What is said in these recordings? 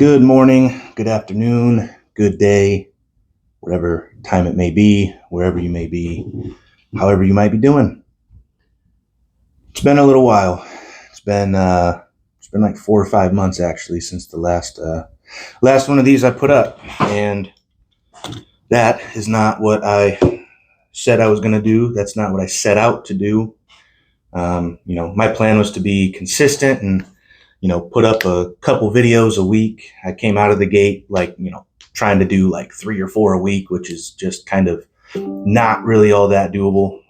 Good morning, good afternoon, good day, whatever time it may be, wherever you may be, however you might be doing. It's been a little while. It's been like 4 or 5 months actually since the last one of these I put up, and that is not what I said I was going to do. That's not what I set out to do. My plan was to be consistent and put up a couple videos a week. I came out of the gate trying to do like 3 or 4 a week, which is just kind of not really all that doable.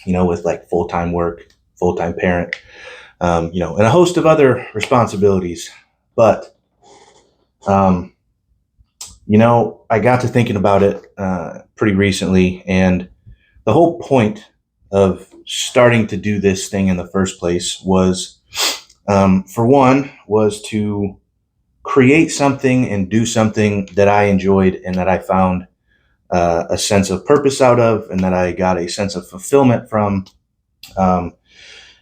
With like full-time work, full-time parent, and a host of other responsibilities. But, I got to thinking about it pretty recently, and the whole point of starting to do this thing in the first place was, for one, was to create something and do something that I enjoyed and that I found a sense of purpose out of, and that I got a sense of fulfillment from,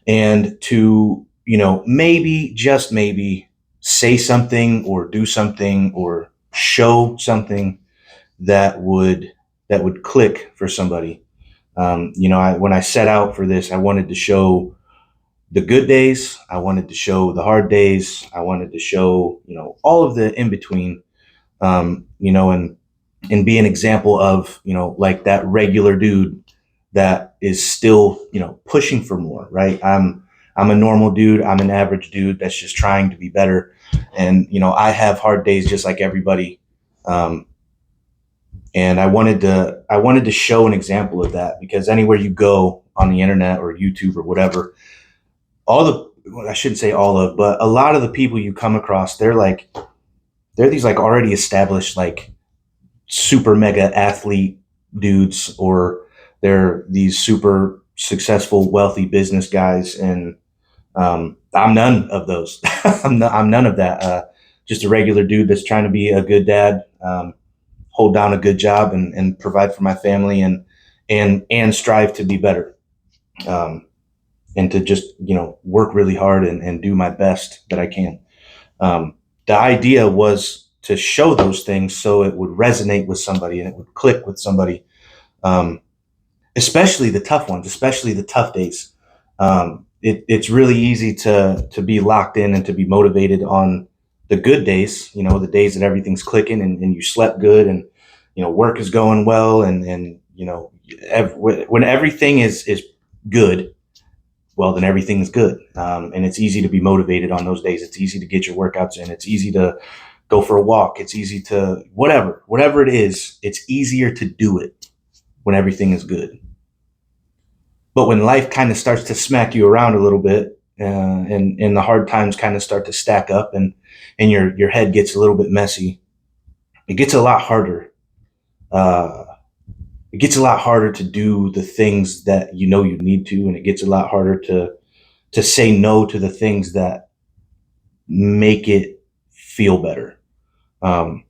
and to maybe just maybe say something or do something or show something that would click for somebody. When I set out for this, I wanted to show the good days. I wanted to show the hard days. I wanted to show, all of the in between, and be an example of, like that regular dude that is still, pushing for more, right? I'm a normal dude. I'm an average dude that's just trying to be better. And, I have hard days just like everybody. And I wanted to show an example of that, because anywhere you go on the internet or YouTube or whatever, well, I shouldn't say all of, but a lot of the people you come across, they're these like already established, like super mega athlete dudes, or they're these super successful, wealthy business guys. And I'm none of those. I'm none of that. Just a regular dude that's trying to be a good dad, hold down a good job, and provide for my family, and strive to be better. And to just work really hard and do my best that I can. The idea was to show those things so it would resonate with somebody and it would click with somebody, especially the tough ones, especially the tough days. It's really easy to be locked in and to be motivated on the good days, the days that everything's clicking, and you slept good, and work is going well, and when everything is good, well, then everything is good. And it's easy to be motivated on those days. It's easy to get your workouts in. It's easy to go for a walk. It's easy to whatever it is, it's easier to do it when everything is good. But when life kind of starts to smack you around a little bit, and the hard times kind of start to stack up, and your head gets a little bit messy, it gets a lot harder. It gets a lot harder to do the things that you need to, and it gets a lot harder to say no to the things that make it feel better. And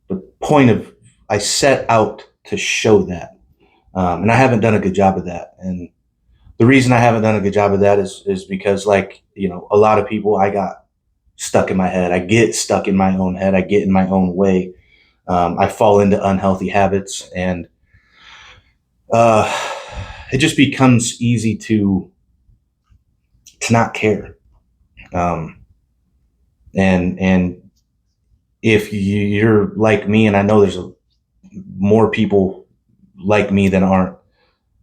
the point of I set out to show that, and I haven't done a good job of that. And the reason I haven't done a good job of that is because, like, a lot of people, I got stuck in my head. I get stuck in my own head. I get in my own way. I fall into unhealthy habits, and it just becomes easy to not care. And if you're like me, and I know there's more people like me than aren't,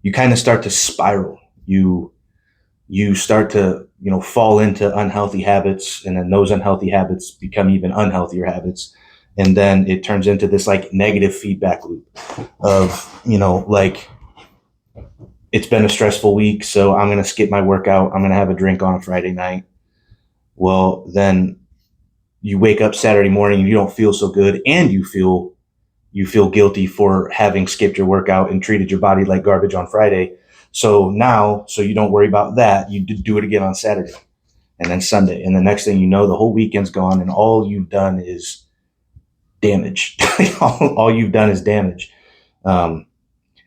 you kind of start to spiral. You start to fall into unhealthy habits, and then those unhealthy habits become even unhealthier habits, and then it turns into this like negative feedback loop of like, it's been a stressful week, so I'm going to skip my workout. I'm going to have a drink on a Friday night. Well, then you wake up Saturday morning and you don't feel so good, and you feel guilty for having skipped your workout and treated your body like garbage on Friday. So you don't worry about that. You do it again on Saturday, and then Sunday. And the next thing you know, the whole weekend's gone, and all you've done is damage. all you've done is damage. And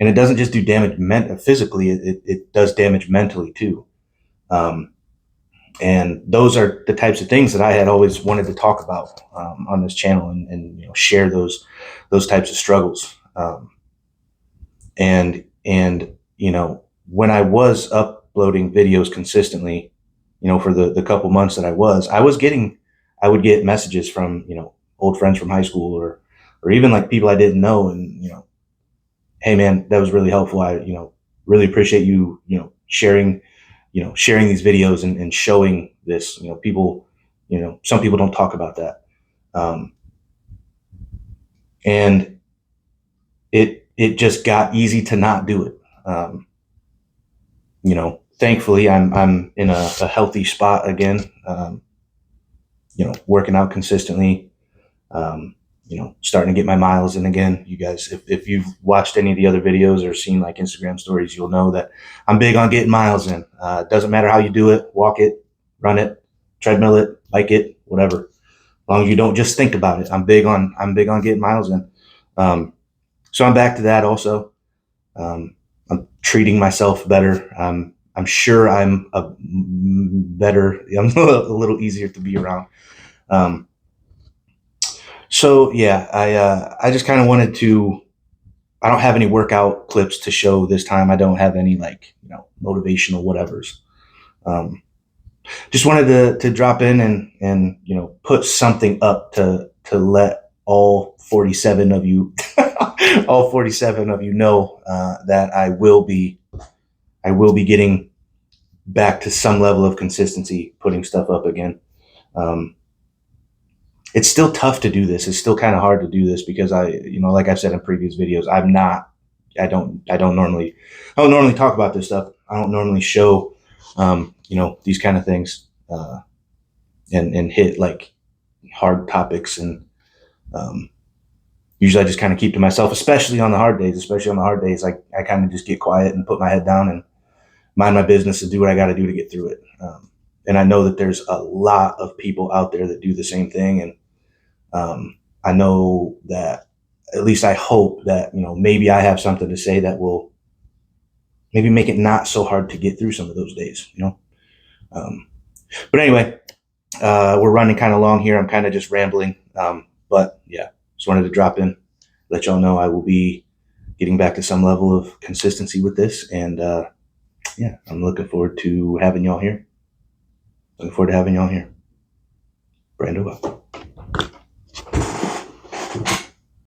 it doesn't just do damage physically, it does damage mentally too. And those are the types of things that I had always wanted to talk about on this channel, and share those types of struggles. And when I was uploading videos consistently, for the couple months that I would get messages from old friends from high school, or even like people I didn't know, and hey man, that was really helpful. I really appreciate sharing these videos, and showing this. People, some people don't talk about that, and it just got easy to not do it. Thankfully, I'm in a healthy spot again. Working out consistently. Starting to get my miles in again. You guys, if you've watched any of the other videos or seen like Instagram stories, you'll know that I'm big on getting miles in. It doesn't matter how you do it, walk it, run it, treadmill it, bike it, whatever. As long as you don't just think about it. I'm big on getting miles in. So I'm back to that also. I'm treating myself better. I'm sure I'm better. I'm a little easier to be around. So yeah, I just kind of wanted to. I don't have any workout clips to show this time. I don't have any like motivational whatevers. Um, just wanted to drop in and put something up to let all 47 of you all 47 of you know that I will be getting back to some level of consistency, putting stuff up again. Um, it's still tough to do this. It's still kind of hard to do this because like I've said in previous videos, I don't normally talk about this stuff. I don't normally show, these kind of things, and hit like hard topics. And usually I just kind of keep to myself, especially on the hard days. I kind of just get quiet and put my head down and mind my business and do what I got to do to get through it. And I know that there's a lot of people out there that do the same thing. And I know that, at least I hope that, maybe I have something to say that will maybe make it not so hard to get through some of those days. But anyway, we're running kind of long here. I'm kind of just rambling. But yeah, just wanted to drop in, let y'all know I will be getting back to some level of consistency with this. And yeah, I'm looking forward to having y'all here. Brando out.